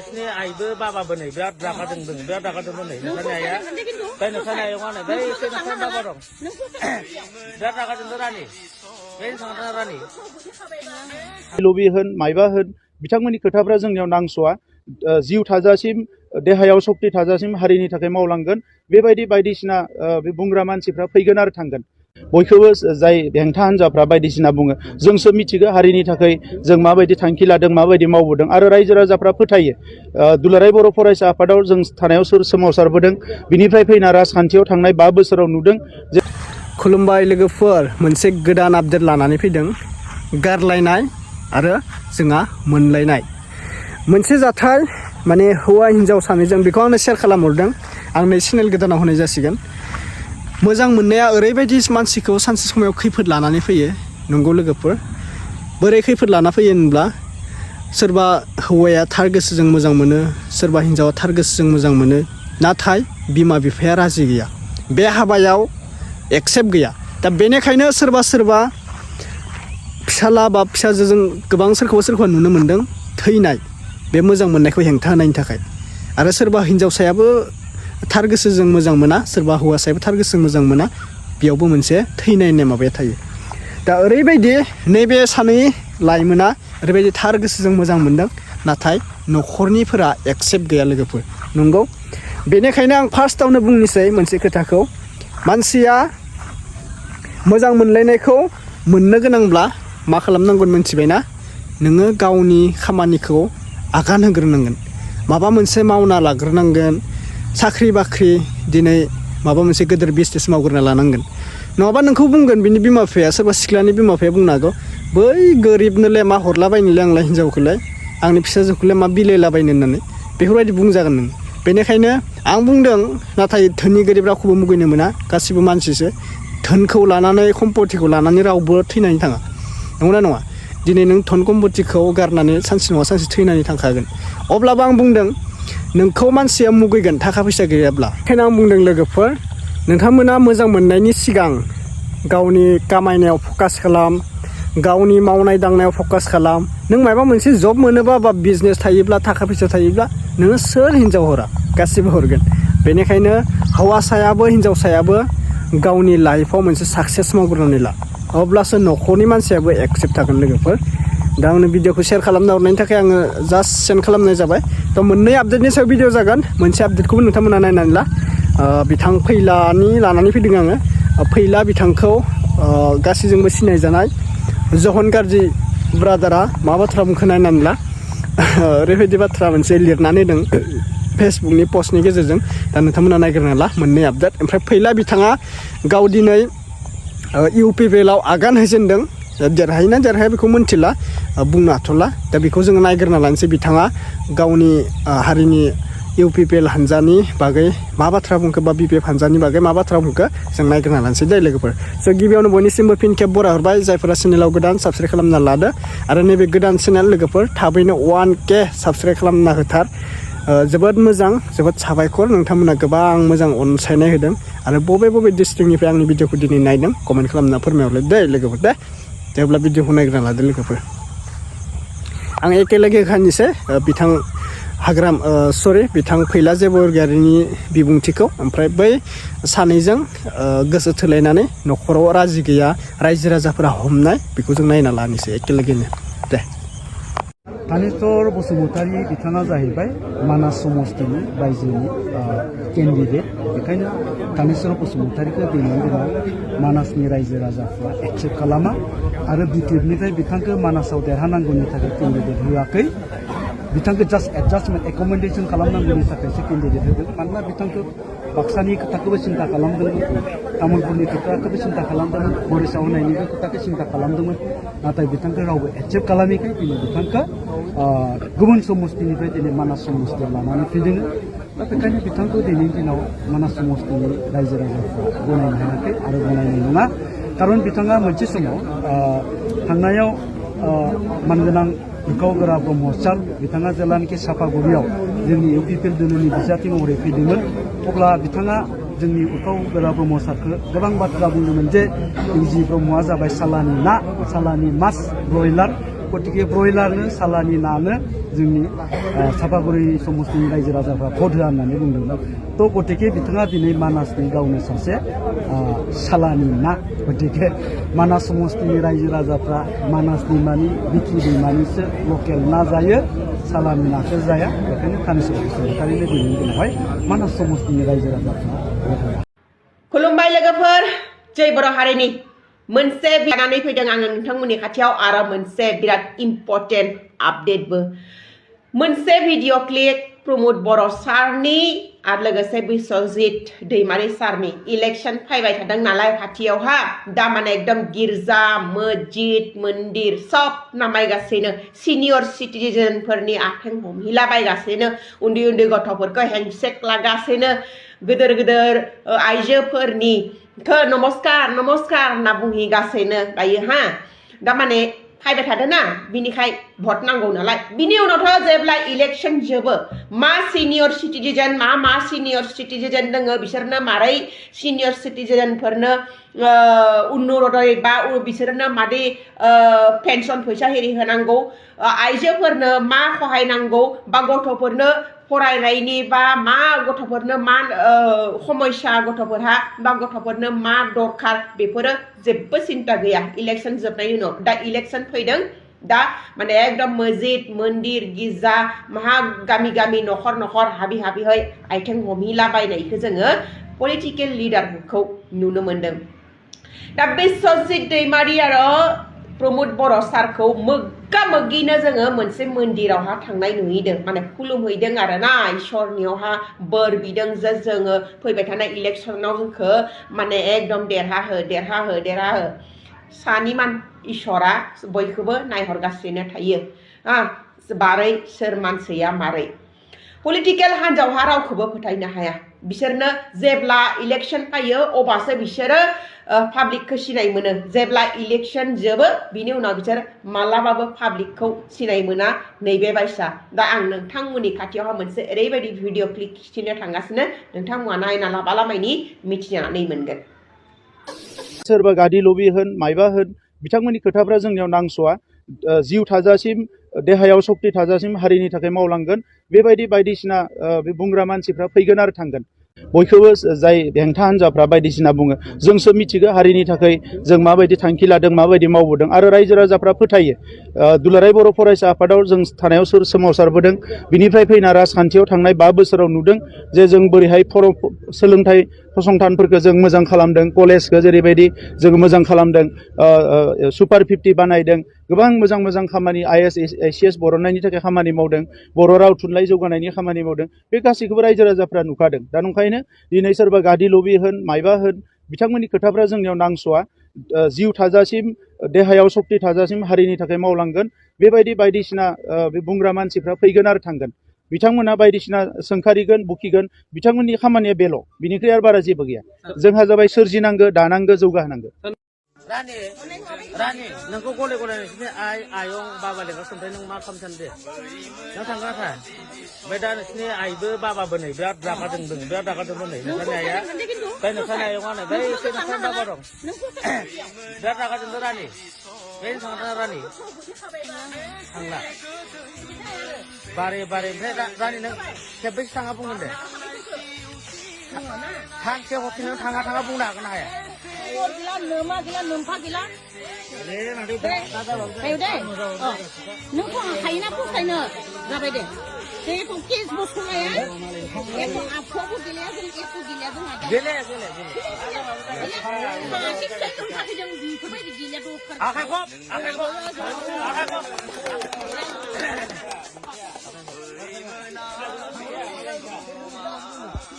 नोंसिनि आइबो बाबाबो नै बिराद रागा जोंदों बिराद रागा जोंदों नै नोंसानि आइया बै नोंसानि आइया मा होनो बै एसे नोंसानि बाबा दं बिराद रागा जोंदों रानि बै नोंसानि रानि लबि होन माइबा होन बिथांमोननि खोथाफ्रा जोंनियाव नांस'आ जिउ थाजासिम देहायाव सक्ति थाजासिम हारिनि थाखाय मावलांगोन बेबायदि बायदिसिना बुंग्रा मानसिफ्रा फैगोन आरो थांगोन बयखौबो जाय हेंथा हान्जाफ्रा बायदिसिना बुङो जोंसो मिथिगौ हारिनि थाखाय जों माबायदि थांखि लादों माबायदि मावबोदों आरो रायजो राजाफ्रा फोथायो दुलाराय बर' फरायसा आफादाव जों थानायाव सोमावसारबोदों बिनिफ्राय फैना राजखान्थियाव थांनाय 5 बोसोराव नुदों जे खुलुमबाय लोगोफोर मोनसे गोदान आपडेट लानानै फैदों गारलायनाय आरो जोंहा मोनलायनाय मोनसे जाथाय माने हौवा हिन्जाव सानैजों बेखौ आंनो शेयार खालामहरदों आंनो चेनेल गोदानाव होनाय जासिगोन मोजां मोननाया ओरैबायदि मानसिखौ सानसे समाव खैफोद लानानै फैयो नंगौ लोगोफोर बोरै खैफोद लाना फैयो होनब्ला सोरबा हौवाया थार गोसोजों मोजां मोनो सोरबा हिन्जावा थार गोसोजों मोजां मोनो नाथाय बिमा बिफाया राजि गैया बे हाबायाव एक्सेप्ट गैया दा बेनिखायनो सोरबा फिसाला बा फिसाजोजों गोबां सोरखौबा नुनो मोन्दों थैनाय बे मोजां मोननायखौ हेंथा होनायनि थाखाय आरो सोरबा हिन्जावसायाबो थार गोसोजों मोजां मोना सोरबा हौवासायाबो थार गोसोजों मोजां मोना बेयावबो मोनसे थैनाय होननाय माबाया थायो दा ओरैबायदि नैबे सानै लाइमोना ओरैबायदि थार गोसोजों मोजां मोन्दों नाथाय न'खरनिफोरा एक्सेप्ट गैया लोगोफोर नंगौ बेनिखायनो आं फार्स्टआवनो बुंनोसै मोनसे खोथाखौ मानसिया मोजां मोनलायनायखौ मोननो गोनांब्ला मा खालामनांगोन मिथिबायना नोङो गावनि खामानिखौ आगान होग्रोनांगोन माबा मोनसे मावना लाग्रोनांगोन साख्रि बाख्रि दिनै माबा मोनसे गेदेर बिजनेस मावग्रोना लानांगोन नङाबा नोंखौ बुंगोन बिनि बिमा बिफाया सोरबा सिख्लानि बिमा बिफाया बुंनो हागौ बै गोरिबनोलाय मा हरलाबायनोलाय आंलाय हिन्जावखौलाय आंनि फिसाजोखौलाय मा बिलायलाबायनो होननानै बेफोरबायदि बुंजागोन नों बेनिखायनो आं बुंदों नाथाय धोनि गोरिब रावखौबो मुगैनो मोना गासिबो मानसिसो धोनखौ लानानै सम्पतिखौ लानानै रावबो थैनानै थाङा नंगौना नङा दिनै नों धन सम्पतिखौ गारनानै सानसे नङा सानसे थैनानै थांखागोन अब्लाबो आं बुंदों नोंखौ मानसिया मुगैगोन थाखा फैसा गैयाब्ला ओंखायनो आं बुंदों लोगोफोर नोंथांमोना मोजां मोननायनि सिगां गावनि कामायनायाव फकास खालाम गावनि मावनाय दांनायाव फकास खालाम नों माबा मोनसे जब मोनोबा बा बिजनेस थायोब्ला थाखा फैसा थायोब्ला नोङो सोर हिन्जाव हरा गासिबो हरगोन बेनिखायनो हौवासायाबो हिन्जावसायाबो गावनि लाइफआव मोनसे साक्सेस मावग्रोनानै ला अब्लासो न'खरनि मानसियाबो एक्सेप्ट थागोन लोगोफोर दा आंनो भिडिअखौ शेयार खालामना हरनायनि थाखाय आङो जास्ट सेन्ड खालामनाय जाबाय थ' मोननै आपडेटनि सायाव भिडिअ जागोन मोनसे आपडेटखौबो नोंथांमोना नायनानै ला बिथां फैलानि लानानै फैदों आङो फैला बिथांखौ गासैजोंबो सिनायजानाय जहन गारजि ब्रादारा मा बाथ्रा बुंखो नायनानै ला ओरैबायदि बाथ्रा मोनसे लिरनानै होदों फेसबुकनि पस्टनि गेजेरजों दा नोंथांमोना नायग्रोना ला मोननै आपडेट ओमफ्राय फैला बिथाङा गाव दिनै इउपिपिएलआव आगान होजेनदों देरहायोना देरहाया बेखौ मिन्थिला बुंनो हाथ'ला दा बेखौ जोङो नायग्रोना लानोसै बिथाङा गावनि हारिनि इउपिपिएल हान्जानि बागै मा बाथ्रा बुंखो बा बिपिएफ हान्जानि बागै मा बाथ्रा बुंखो जों नायग्रोना लानोसै दे लोगोफोर स' गिबियावनो बयनिसिमबो फिन खेब बराय हरबाय जायफोरा चेनेलाव गोदान साबस्क्राइब खालामना लादो आरो नैबे गोदान चेनेल लोगोफोर थाबैनो 1K साबस्क्राइब खालामना होथार जोबोद मोजां जोबोद साबायखर नोंथांमोना गोबां मोजां अनसायनाय होदों आरो बबे डिस्ट्रिक्टनिफ्राय आंनि भिडिअखौ दिनै नायदों कमेन्ट खालामना फोरमायहरलाय दे लोगोफोर दे जेब्ला भिडिअखौ नायग्रोना लादो लोगोफोर आं एखेलगे होखानोसै बिथां बिथां फैला जेबरगियारिनि बिबुंथिखौ ओमफ्राय बै सानैजों गोसो थोलायनानै न'खराव राजि गैया रायजो राजाफोरा हमनाय बेखौ जों नायना लानोसै एखेलेगेनो दे तानेश्वर बसुमतारी बिथाङा जाहैबाय मानास समस्तिनि रायजोनि केन्डिडेट बेखायनो तानेश्वर बसुमतारीखौ दिनैनि दिनाव मानासनि रायजो राजाफ्रा एक्सेप्ट खालामा आरो बिटिएफनिफ्राय बिथांखौ मानासाव देरहानांगौनि थाखाय केन्डिडेट होआखै बिथांखौ जास्ट एडजास्टमेन्ट एकमेन्डेसन खालामनांगौनि थाखायसो केन्डिडेट होदों मानोना बिथांखौ बाक्सानि खोथाखौबो सिन्था खालामदोंमोन तामुलपुरनि खोथाखौबो सिन्था खालामदोंमोन बरिसाव होनायनिबो खोथाखौ सिन्था खालामदोंमोन नाथाय बिथांखौ रावबो एक्सेप्ट खालामैखाय दिनै बिथांखौ गुबुन समस्तिनिफ्राय दिनै मानास समस्तियाव लानानै फैदों दा बेखायनो बिथांखौ दिनैनि दिनाव मानास समस्तिनि रायजो राजाफ्रा गनायनो हायाखै आरो गनायनाय नङा कारन बिथाङा मोनसे समाव थांनायाव मानगोनां दुखाव गोरा ब्रह्म सार बिथाङा जेब्लानोखि सापागुरियाव जोंनि इउपिपिएल दोलोनि बिजाथि महरै फैदोंमोन अब्ला बिथाङा जोंनि दुखाव गोरा ब्रह्म सारखौ गोबां बाथ्रा बुंदोंमोन जे इउजि ब्रह्मआ जाबाय सालानि ना सालानि मास ब्रयलार गतिके ब्रयलारनो सालानि नानो जोंनि सापागुरि समस्तिनि रायजो राजाफ्रा भट होआ होननानै बुंदोंमोन थ' गतिके बिथाङा दिनै मानासनि गावनो सासे सालानि ना गतिके मानास समस्तिनि रायजो राजाफ्रा मानास दैमानि बिखि दैमानिसो लकेल ना जायो सालानि नाखौ जाया बेखायनो थानेस्वर बसुमतारिनो दिनैनि दिनावहाय मानास समस्तिनि रायजो राजाफ्रा भट होआ। खुलुमबाय लोगोफोर जय बर' हारिनि मोनसे लानानै फैदों आङो नोंथांमोननि खाथियाव आरो मोनसे बिराद इम्पर्टेन्ट आपडेटबो मोनसे भिडिअ क्लिप प्रमद बर' सारनि आरो लोगोसे बिश्वजित दैमारि सारनि इलेक्शन फैबाय थादों नालाय खाथियावहा दा माने एकदम गिर्जा मस्जिद मन्दिर सब नामायगासिनो सिनियर सिटिजेनफोरनि आथें हमहिलाबायगासिनो उन्दै उन्दै गथ'फोरखौ हेन्डशेक लागासिनो गिदिर गिदिर आइजोफोरनि नमस्कार नमस्कार होनना बुंहैगासिनो दायो हा दा माने फैबाय थादों ना बिनिखाय भट नांगौ नालाय बिनि उनावथ' जेब्ला इलेक्शन जोबो मा सिनियर सिटिजेन मा सिनियर सिटिजेन दङो बिसोरनो मारै सिनियर सिटिजेनफोरनो उन्नरदय बा बिसोरनो मादै पेन्सन फैसा हेरि होनांगौ आइजोफोरनो मा सहाय नांगौ बा गथ'फोरनो फरायनायनि बा मा गथ'फोरनो मा समस्या गथ'फोरहा बा गथ'फोरनो मा दरखार बेफोरो जेबो सिन्ता गैया इलेक्शन जोबनायनि उनाव दा इलेक्शन फैदों दा माने एकदम मस्जिद मन्दिर गिर्जा माहा गामि गामि नखर नखर हाबि हाबिहै आइथें हमहिलाबायनायखौ जोङो पलिटिकेल लिडारफोरखौ नुनो मोन्दों दा बिश्वजित दैमारि आरो प्रमद बर' सारखौ मोगा मोगिनो जोङो मोनसे मन्दिरावहा थांनाय नुहैदों माने खुलुमहैदों आरो ना इसोरनियावहा बोर बिदों जे जोङो फैबाय थानाय इलेक्शनाव जोंखौ माने एकदम देरहाहो सानि मान इसोरा बयखौबो नायहरगासिनो थायो बारै सोर मानसिया मारै पलिटिकेल हान्जावहा रावखौबो फोथायनो हाया बिसोरनो जेब्ला इलेक्शन फैयो अब्लासो बिसोरो पाब्लिकखौ सिनाय मोनो जेब्ला इलेक्शन जोबो बिनि उनाव बिसोर मालाबाबो पाब्लिकखौ सिनाय मोना नैबे बायसा दा आं नोंथांमोननि खाथियावहा मोनसे ओरैबायदि भिडिअ क्लिप खिथिनो थांगासिनो नोंथांमोना नायना लाबालामायनि मिथिनानै मोनगोन सोरबा गादि लबि होन मायबा होन बिथांमोननि खोथाफ्रा जोंनियाव नांस'आ जिउ थाजासिम देहायाव सक्ति थाजासिम हारिनि थाखाय मावलांगोन बेबायदि बायदिसिना बुंग्रा मानसिफ्रा फैगोन आरो थांगोन बयखौबो जाय हेंथा हान्जाफ्रा बायदिसिना बुङो जोंसो मिथिगौ हारिनि थाखाय जों माबायदि थांखि लादों माबायदि मावबोदों आरो रायजो राजाफ्रा फोथायो दुलाराय बर' फरायसा आफादाव जों थानायाव सोमावसारबोदों बिनिफ्राय फैना राजखान्थियाव थांनाय 5 बोसोराव नुदों जे जों बोरैहाय सोलोंथाइ फसंथानफोरखौ जों मोजां खालामदों कलेजखौ जेरैबायदि जों मोजां खालामदों सुपार 50 बानायदों गोबां मोजां खामानि IAS ACS बरननायनि थाखाय खामानि मावदों बर' राव थुनलाइ जौगानायनि खामानि मावदों बे गासैखौबो रायजो राजाफ्रा नुखादों दा नंखायनो दिनै सोरबा गादि लबि होन मायबा होन बिथांमोननि खोथाफ्रा जोंनियाव नांस'आ जिउ थाजासिम देहायाव सक्ति थाजासिम हारिनि थाखाय मावलांगोन बेबायदि बायदिसिना बुंग्रा मानसिफ्रा फैगोन आरो थांगोन बिथांमोना बायदिसिना सोंखारिगोन बुखिगोन बिथांमोननि खामानिया बेल' बिनिख्रुइ आरो बारा जेबो गैया जोंहा जाबाय सोरजिनांगो दानांगो जौगाहोनांगो रानि नोंखौ गले गले नोंसिनि आयं बाबा लेखा सोंथाय नों मा खालामनो सानदों नों थांगोन ना थाङा ओमफ्राय दा नोंसिनि आइबो बाबाबो नै बिराद रागा जोंदों बिराद रागा जोंदों नै नोंसानि आइया बै नोंसानि आयंआ नै बै एसे नोंसानि बाबा दं बिराद रागा जोंदों रानि बै थांना रानि थांला बारे ओमफ्राय रानि नों खेबबैसो थाङा बुंगोन दे सानसे हरसे नों थाङा बुंनो हागोन ना हाया gila nama gila numpa gila kayu deh nung kok kayu na kok kayu na gapai deh saya tuh kis bos kaya itu apa pun gila tuh itu gila tuh ada gila masih saya tuh kasih jangan di coba di gila tuh akan kok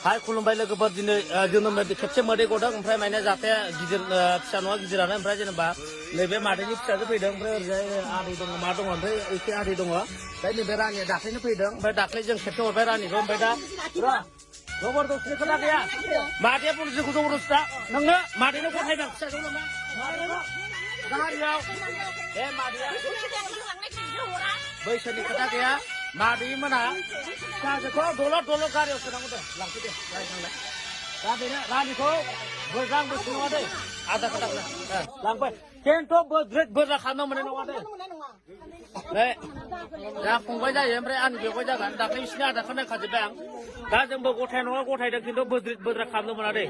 Hai खुलुमबाय लोगोफोर दिनै जोनोम खेबसे मोदै गदों ओमफ्राय माने जाथाया गिदिर फिसा नङा गिदिरानो ओमफ्राय जेनेबा नैबे मादैनि फिसाजो फैदों ओमफ्राय ओरैजाय आदै दङ मा दङ ओमफ्राय एसे आदै दङ ओमफ्राय नैबे रानिया दाख्लैनो फैदों ओमफ्राय दाख्लै जों खेबसे हरबाय रानिखौ ओमफ्राय दा जबरदस्ति खोथा गैया मादैया पुलिसखौ जबरदस्ति दा नोंनो मादैनो गथायदों फिसाजो नामा गारियाव ए मादैया बैसोनि खोथा गैया मादै मोना फिसाजोखौ दलद गारियाव सोनांगौ दे लांफै दे रायखांलाय दा बेनो रानिखौ बोरगां बोसो नङा दै आधा खोथा लांफै खिन्थु बोद्रा खालामनो मोननाय नङा दै दा फंबाय जायो ओमफ्राय आं बेवहाय जागोन दाख्लै बिसिनि आदारखौ नायखाजोब्बाय आं दा जोंबो गथाय नङा गथायदों खिन्थु बोद्रा खालामनो मोना दे